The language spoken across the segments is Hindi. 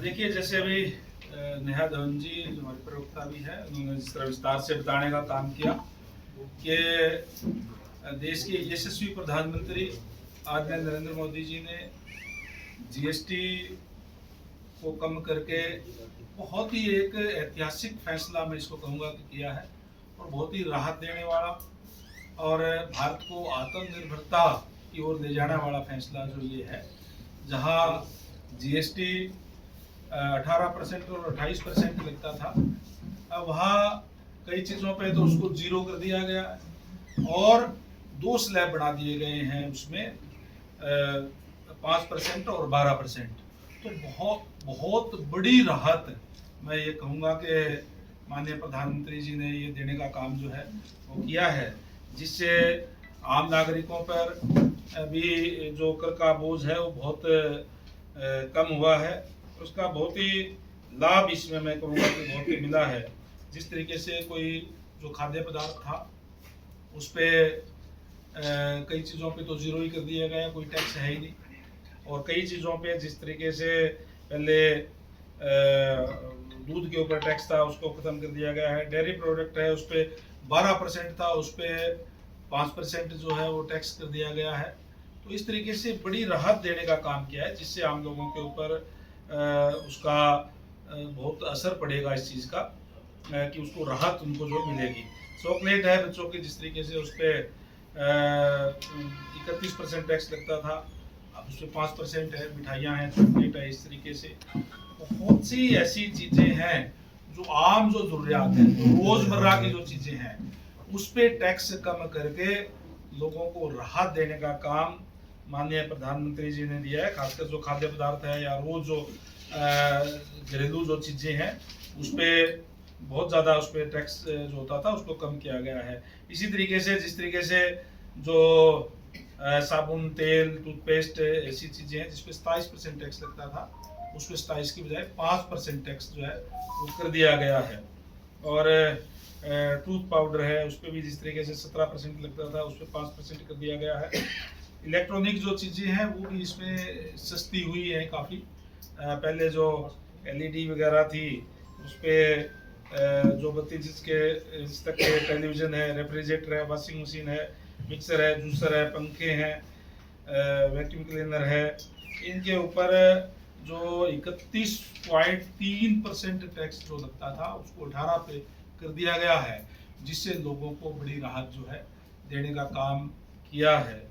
देखिए, जैसे अभी नेहा धवन जी जो हमारे प्रवक्ता भी है, उन्होंने जिस तरह विस्तार से बताने का काम किया कि देश के यशस्वी प्रधानमंत्री आदरणीय नरेंद्र मोदी जी ने जीएसटी को कम करके बहुत ही एक ऐतिहासिक फैसला, मैं इसको कहूँगा कि किया है, और बहुत ही राहत देने वाला और भारत को आत्मनिर्भरता की ओर ले जाने वाला फैसला जो ये है, जहाँ जीएसटी 18% और 28% लगता था, अब वहाँ कई चीज़ों पे तो उसको जीरो कर दिया गया है और 2 स्लैब बना दिए गए हैं उसमें 5% और 12%। तो बहुत बहुत बड़ी राहत, मैं ये कहूँगा कि माननीय प्रधानमंत्री जी ने ये देने का काम जो है वो किया है, जिससे आम नागरिकों पर भी जो कर का बोझ है वो बहुत कम हुआ है। उसका बहुत ही लाभ इसमें मैं कहूँगा कि बहुत ही मिला है। जिस तरीके से कोई जो खाद्य पदार्थ था उस पर कई चीज़ों पे तो जीरो ही कर दिया गया, कोई टैक्स है ही नहीं, और कई चीज़ों पे जिस तरीके से पहले दूध के ऊपर टैक्स था उसको ख़त्म कर दिया गया है। डेयरी प्रोडक्ट है उस पर 12% था, उस पर 5% जो है वो टैक्स कर दिया गया है। तो इस तरीके से बड़ी राहत देने का काम किया है, जिससे आम लोगों के ऊपर उसका बहुत असर पड़ेगा इस चीज़ का, कि उसको राहत उनको जो मिलेगी। चॉकलेट है बच्चों की, जिस तरीके से उस पर 31% टैक्स लगता था, अब उस पर 5% है। मिठाइयाँ हैं, चॉकलेट है, इस तरीके से बहुत सी ऐसी चीज़ें हैं जो आम जो ज़रूरियात हैं, जो रोज़मर्रा की जो चीज़ें हैं, उस पर टैक्स कम करके लोगों को राहत देने का काम माननीय प्रधानमंत्री जी ने दिया है। खासकर जो खाद्य पदार्थ है या रोज जो घरेलू जो चीज़ें हैं उस पर बहुत ज़्यादा उस पर टैक्स जो होता था उसको कम किया गया है। इसी तरीके से जिस तरीके से जो साबुन, तेल, टूथपेस्ट, ऐसी चीज़ें हैं जिस पर 27% टैक्स लगता था, उस पर 27 की बजाय 5% टैक्स जो है वो कर दिया गया है। और टूथ पाउडर है उस पर भी जिस तरीके से 17% लगता था, उस पर 5% कर दिया गया है। इलेक्ट्रॉनिक जो चीज़ें हैं वो भी इसमें सस्ती हुई है काफ़ी। पहले जो एलईडी वगैरह थी उस पर जो 32 इंच तक के टेलीविज़न है, रेफ्रिजरेटर है, वॉशिंग मशीन है, मिक्सर है, जूसर है, पंखे हैं, वैक्यूम क्लीनर है, इनके ऊपर जो 31.3% टैक्स जो लगता था उसको 18 पे कर दिया गया है, जिससे लोगों को बड़ी राहत जो है देने का काम किया है।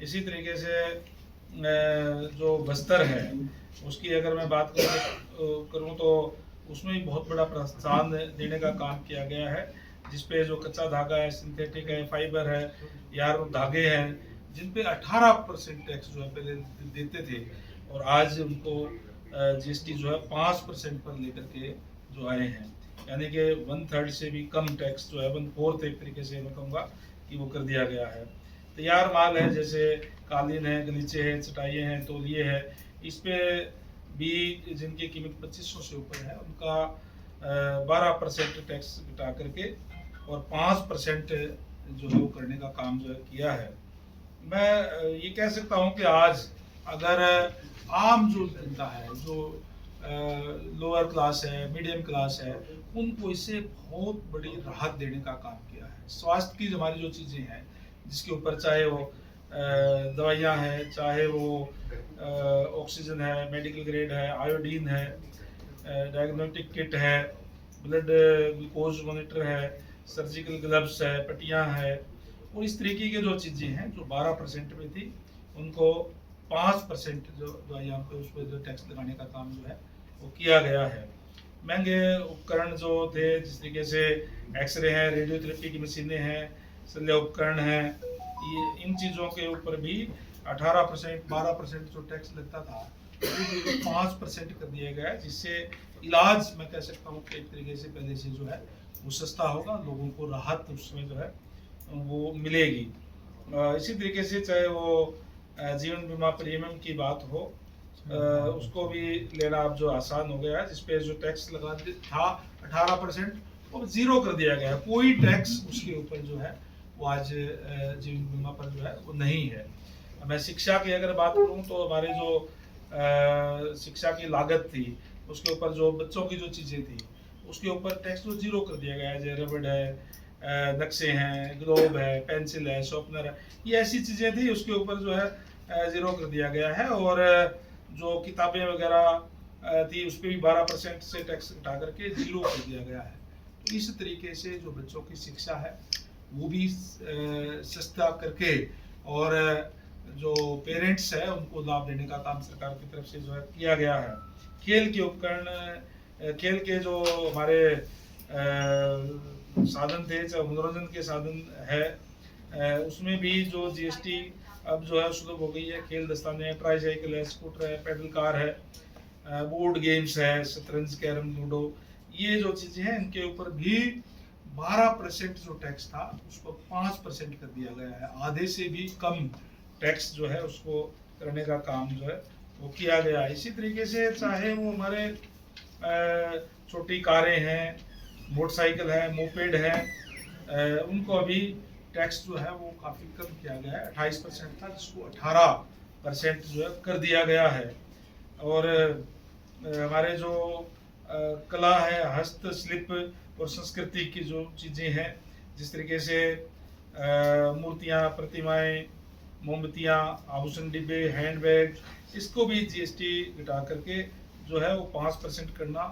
इसी तरीके से जो बस्तर है उसकी अगर मैं बात करूँ तो उसमें भी बहुत बड़ा प्रोत्साहन देने का काम किया गया है, जिसपे जो कच्चा धागा है, सिंथेटिक है, फाइबर है, यार धागे हैं, जिन पे 18% टैक्स जो है पहले देते थे, और आज उनको जीएसटी जो है 5% पर लेकर के जो आए हैं, यानी कि 1/3 से भी कम टैक्स जो है 1/4 एक तरीके से मैं कहूँगा कि वो कर दिया गया है। तैयार माल है जैसे कालीन है, गलीचे हैं, चटाइयाँ हैं, तौलिए है, इस पे भी जिनकी कीमत 2500 से ऊपर है उनका 12% टैक्स घटा करके और 5% जो है वो करने का काम जो है किया है। मैं ये कह सकता हूँ कि आज अगर आम जो जनता है, जो लोअर क्लास है, मीडियम क्लास है, उनको इससे बहुत बड़ी राहत देने का काम किया है। स्वास्थ्य की हमारी जो चीज़ें हैं जिसके ऊपर चाहे वो दवाइयाँ हैं, चाहे वो ऑक्सीजन है, मेडिकल ग्रेड है, आयोडीन है, डायग्नोस्टिक किट है, ब्लड ग्लूकोज मॉनिटर है, सर्जिकल ग्लव्स है, पट्टियाँ है, और इस तरीके की जो चीज़ें हैं जो 12% में थी उनको 5% जो दवाइयाँ पे उस पर जो टैक्स लगाने का काम जो है वो किया गया है। महंगे उपकरण जो थे जिस तरीके से एक्सरे हैं, रेडियोथेरेपी की मशीनें हैं, शल्य उपकरण हैं, ये इन चीज़ों के ऊपर भी 18% 12% जो टैक्स लगता था वो भी 5% कर दिया गया है, जिससे इलाज मैं कह सकता हूँ कि एक तरीके से पहले से जो है वो सस्ता होगा, लोगों को राहत उसमें जो है वो मिलेगी। इसी तरीके से चाहे वो जीवन बीमा प्रीमियम की बात हो, उसको भी लेना अब जो आसान हो गया है, जिसपे जो टैक्स लगा था 18% वो जीरो कर दिया गया है। कोई टैक्स उसके ऊपर जो है वो आज जीवन बीमा पर जो है वो नहीं है। मैं शिक्षा की अगर बात करूं तो हमारे जो शिक्षा की लागत थी उसके ऊपर जो बच्चों की जो चीज़ें थी उसके ऊपर टैक्स जो जीरो कर दिया गया है, जैसे रबड़ है, नक्शे हैं, ग्लोब है, पेंसिल है, शॉर्पनर है, ये ऐसी चीज़ें थी उसके ऊपर जो है ज़ीरो कर दिया गया है। और जो किताबें वगैरह थी उस पर भी 12% से टैक्स घटा करके जीरो कर दिया गया है। तो इस तरीके से जो बच्चों की शिक्षा है वो भी सस्ता करके और जो पेरेंट्स है उनको लाभ देने का काम सरकार की तरफ से जो है किया गया है। खेल के उपकरण, खेल के जो हमारे साधन थे, चाहे मनोरंजन के साधन है, उसमें भी जो जीएसटी अब जो है सुलभ हो गई है। खेल दस्ताने हैं, ट्राईसाइकिल है, स्कूटर है, पैडल कार है, बोर्ड गेम्स है, शतरंज, कैरम, लूडो, ये जो चीजें हैं इनके ऊपर भी 12% जो टैक्स था उसको 5% कर दिया गया है। आधे से भी कम टैक्स जो है उसको करने का काम जो है वो किया गया है। इसी तरीके से चाहे वो हमारे छोटी कारें हैं, मोटरसाइकिल है, मोपेड है, उनको अभी टैक्स जो है वो काफ़ी कम किया गया है। 28% था जिसको 18% जो है कर दिया गया है। और हमारे जो कला है, हस्तशिल्प और संस्कृति की जो चीज़ें हैं, जिस तरीके से मूर्तियाँ, प्रतिमाएं, मोमबत्तियाँ, आभूषण, डिब्बे, हैंडबैग, इसको भी जीएसटी घटा करके जो है वो 5% करना,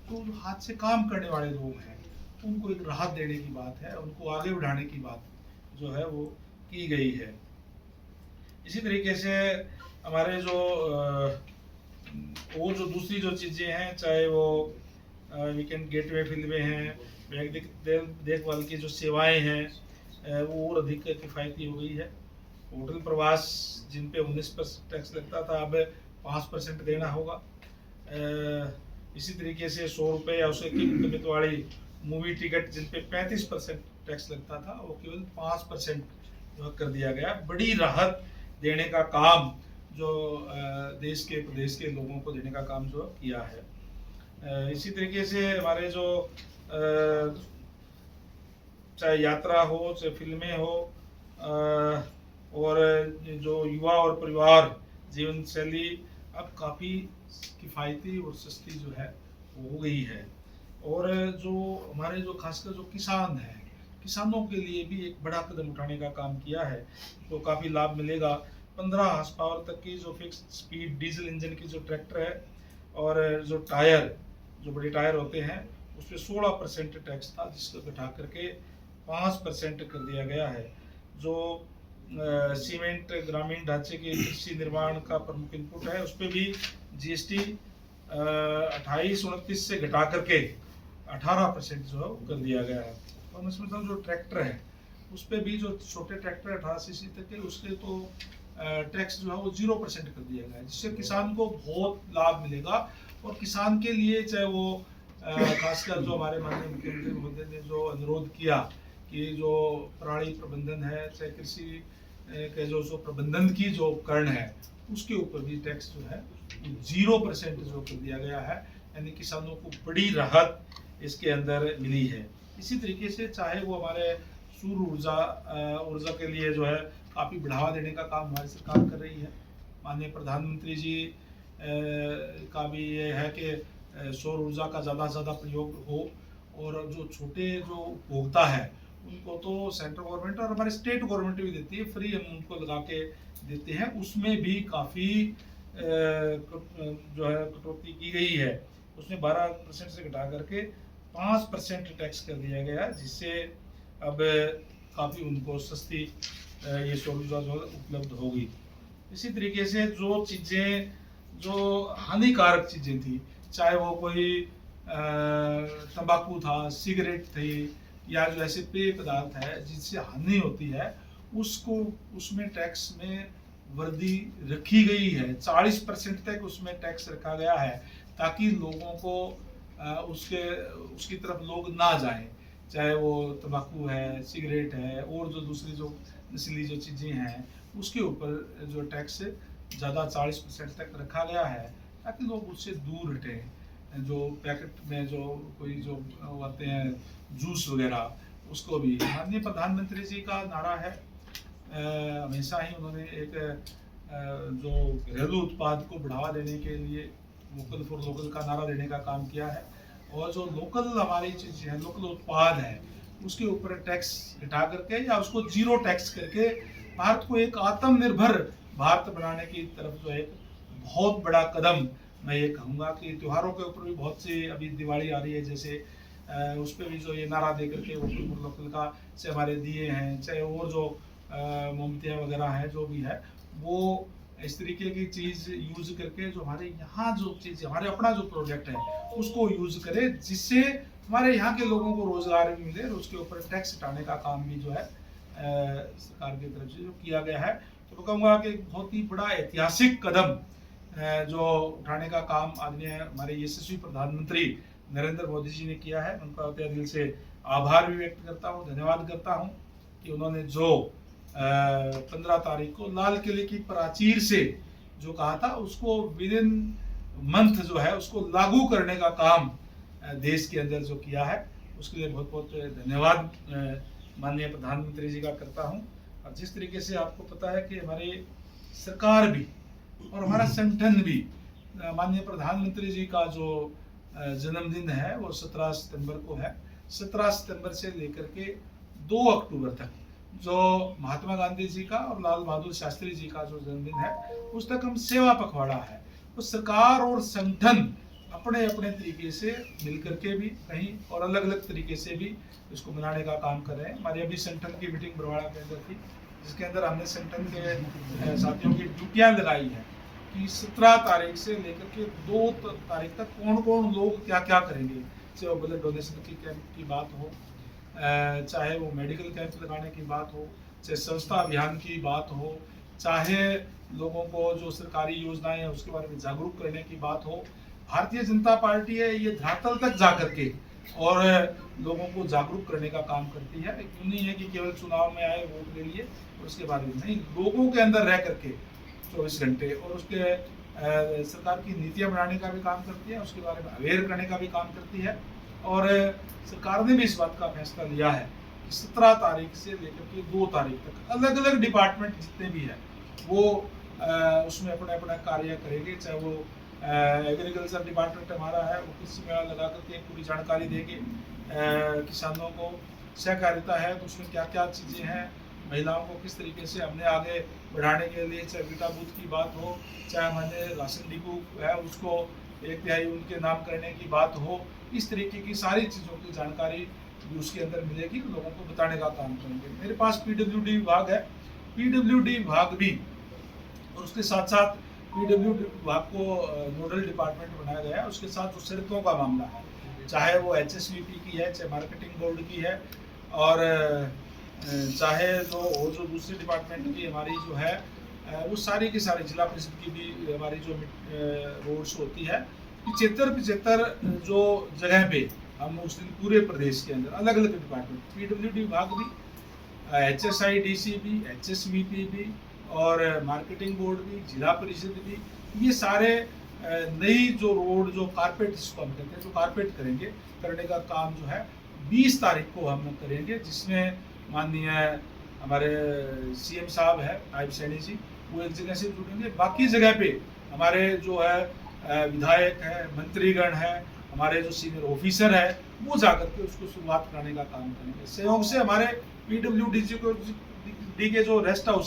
तो जो हाथ से काम करने वाले लोग हैं उनको एक राहत देने की बात है, उनको आगे बढ़ाने की बात जो है वो की गई है। इसी तरीके से हमारे जो वो जो दूसरी जो चीज़ें हैं, चाहे वो वीकेंड गेटवे फिल्में हैं, वैयक्तिक देखभाल की जो सेवाएं हैं वो और अधिक किफ़ायती हो गई है। होटल प्रवास जिन पे 19% टैक्स लगता था अब 5% देना होगा। इसी तरीके से 100 रुपये या उससे कम कीमत वाली मूवी टिकट जिन पे 35% टैक्स लगता था वो केवल 5% जो कर दिया गया। बड़ी राहत देने का काम जो देश के प्रदेश के लोगों को देने का काम जो किया है। इसी तरीके से हमारे जो चाहे यात्रा हो, चाहे फिल्में हो, और जो युवा और परिवार जीवन शैली अब काफ़ी किफ़ायती और सस्ती जो है हो गई है। और जो हमारे जो खासकर जो किसान हैं, किसानों के लिए भी एक बड़ा कदम उठाने का काम किया है, तो काफ़ी लाभ मिलेगा। 15 हॉर्स पावर तक की जो फिक्स स्पीड डीजल इंजन की जो ट्रैक्टर है और जो टायर, जो बड़े टायर होते हैं उस पर 16% टैक्स था जिसको घटा करके 5% कर दिया गया है। जो सीमेंट ग्रामीण ढांचे के कृषि निर्माण का प्रमुख इनपुट है उस पर भी जीएसटी 28-29 से घटा करके 18% जो है वो कर दिया गया है। और इसमें जो ट्रैक्टर है उस पर भी, जो छोटे ट्रैक्टर 18 सीसी तक के, उसके तो टैक्स जो है वो 0% कर दिया गया है, जिससे किसान को बहुत लाभ मिलेगा। और किसान के लिए चाहे वो खासकर जो हमारे माननीय मुख्यमंत्री महोदय ने जो अनुरोध किया कि जो प्राणी प्रबंधन है, चाहे कृषि के जो प्रबंधन की जो उपकरण है उसके ऊपर भी टैक्स जो है 0% जो कर दिया गया है, यानी किसानों को बड़ी राहत इसके अंदर मिली है। इसी तरीके से चाहे वो हमारे सौर ऊर्जा के लिए जो है काफ़ी बढ़ावा देने का काम हमारी सरकार कर रही है। माननीय प्रधानमंत्री जी का भी ये है कि सौर ऊर्जा का ज़्यादा से ज़्यादा प्रयोग हो। और जो छोटे जो उपभोक्ता है उनको तो सेंट्रल गवर्नमेंट और हमारी स्टेट गवर्नमेंट भी देती है, फ्री हम उनको लगा के देते हैं, उसमें भी काफ़ी जो है कटौती की गई है। उसमें 12% से घटा करके 5% टैक्स कर दिया गया, जिससे अब काफ़ी उनको सस्ती ये सौर ऊर्जा जो उपलब्ध होगी। इसी तरीके से जो चीज़ें जो हानिकारक चीज़ें थी, चाहे वो कोई तंबाकू था, सिगरेट थी, या जो ऐसे पेय पदार्थ है जिससे हानि होती है, उसको उसमें टैक्स में वृद्धि रखी गई है। 40% तक उसमें टैक्स रखा गया है ताकि लोगों को उसकी तरफ लोग ना जाएं। चाहे वो तंबाकू है, सिगरेट है, और जो दूसरी जो नस्ली जो चीज़ें हैं उसके ऊपर जो टैक्स ज़्यादा 40% तक रखा गया है ताकि लोग उससे दूर हटें। जो पैकेट में जो कोई जो आते हैं जूस वगैरह, उसको भी माननीय प्रधानमंत्री जी का नारा है, हमेशा ही उन्होंने एक जो घरेलू उत्पाद को बढ़ावा देने के लिए वोकल फॉर लोकल का नारा देने का काम किया है, और जो लोकल हमारी चीज़ें हैं, लोकल उत्पाद है, उसके ऊपर टैक्स घटा करके या उसको जीरो टैक्स करके भारत को एक आत्मनिर्भर भारत बनाने की तरफ जो एक बहुत बड़ा कदम, मैं ये कहूँगा कि त्योहारों के ऊपर भी बहुत से, अभी दिवाली आ रही है जैसे, उस पर भी जो ये नारा दे करके वोकल फॉर लोकल का से हमारे दिए हैं, चाहे और जो मोमबत्तियाँ वगैरह हैं, जो भी है वो इस तरीके की चीज़ यूज करके जो हमारे यहाँ जो चीज़, हमारे अपना जो प्रोडक्ट है उसको यूज करें, जिससे हमारे यहाँ के लोगों को रोजगार भी मिले और उसके ऊपर टैक्स हटाने का काम भी जो है सरकार की तरफ से जो किया गया है। तो मैं कहूँगा कि एक बहुत ही बड़ा ऐतिहासिक कदम जो उठाने का काम आदरणीय हमारे यशस्वी प्रधानमंत्री नरेंद्र मोदी जी ने किया है। उनका तहे दिल से आभार भी व्यक्त करता हूँ, धन्यवाद करता हूँ कि उन्होंने जो 15 तारीख को लाल किले की प्राचीर से जो कहा था उसको विद इन मंथ जो है उसको लागू करने का काम देश के अंदर जो किया है, उसके लिए बहुत बहुत धन्यवाद माननीय प्रधानमंत्री जी का करता हूं। और जिस तरीके से आपको पता है कि हमारी सरकार भी और हमारा संगठन भी, माननीय प्रधानमंत्री जी का जो जन्मदिन है वो 17 सितंबर को है। 17 सितंबर से लेकर के 2 अक्टूबर तक जो महात्मा गांधी जी का और लाल बहादुर शास्त्री जी का जो जन्मदिन है उस तक हम सेवा पखवाड़ा है, तो सरकार और संगठन अपने अपने तरीके से मिलकर के भी कहीं और अलग अलग तरीके से भी इसको मनाने का काम कर रहे हैं। हमारी अभी संगठन की मीटिंग बरवाड़ा के अंदर थी, जिसके अंदर हमने संगठन के साथियों की ड्यूटियां लगाई है कि 17 तारीख से लेकर के 2 तारीख तक कौन कौन लोग क्या क्या करेंगे। चाहे वो ब्लड डोनेशन की कैंप की बात हो, चाहे वो मेडिकल कैंप लगाने की बात हो, चाहे स्वच्छता अभियान की बात हो, चाहे लोगों को जो सरकारी योजनाएं हैं उसके बारे में जागरूक करने की बात हो। भारतीय जनता पार्टी है ये धरातल तक जा करके और लोगों को जागरूक करने का काम करती है। क्यों नहीं है कि केवल चुनाव में आए वोट ले लिए और उसके बाद नहीं, लोगों के अंदर रह करके 24 घंटे और उसके सरकार की नीतियां बनाने का भी काम करती है, उसके बारे में अवेयर करने का भी काम करती है। और सरकार ने भी इस बात का फैसला लिया है कि 17 तारीख से लेकर के 2 तारीख तक अलग अलग डिपार्टमेंट जितने भी हैं वो उसमें अपना अपना कार्य करेंगे। चाहे वो एग्रीकल्चर डिपार्टमेंट हमारा है, वो कृषि मेला लगा करके पूरी जानकारी देंगे किसानों को। सहकारिता है तो उसमें क्या क्या चीज़ें हैं, महिलाओं को किस तरीके से हमने आगे बढ़ाने के लिए, चाहे विटा बूथ की बात हो, चाहे हमारे राशन डिपो है उसको 1/3 उनके नाम करने की बात हो, इस तरीके की सारी चीज़ों की जानकारी भी उसके अंदर मिलेगी, लोगों को बताने का काम करेंगे। मेरे पास पीडब्ल्यूडी विभाग है, पीडब्ल्यूडी विभाग भी और उसके साथ साथ पीडब्ल्यूडी विभाग को नोडल डिपार्टमेंट बनाया गया है। उसके साथ जो सड़कों का मामला है, चाहे वो HSVP की है, चाहे मार्केटिंग बोर्ड की है, और चाहे जो दूसरी डिपार्टमेंट की हमारी जो है वो सारी की सारी, जिला परिषद की भी हमारी जो रोड्स होती है, 75 जो जगह पे हम उस दिन पूरे प्रदेश के अंदर अलग अलग डिपार्टमेंट, पीडब्ल्यूडी विभाग भी, HSIDC भी, HSVP भी और मार्केटिंग बोर्ड भी, जिला परिषद भी, ये सारे नई जो रोड जो कारपेट जिसको हम कहते हैं, जो कारपेट करने का काम जो है 20 तारीख को हम करेंगे, जिसमें माननीय हमारे CM साहब है नायब सैनी जी, वो एक जगह से जुड़ेंगे। बाकी जगह पे हमारे जो है विधायक है, मंत्रीगण है, हमारे जो सीनियर ऑफिसर है, वो जाकर के उसको शुरुआत कराने का काम करेंगे। सहयोग से हमारे PWD के जो रेस्ट हाउस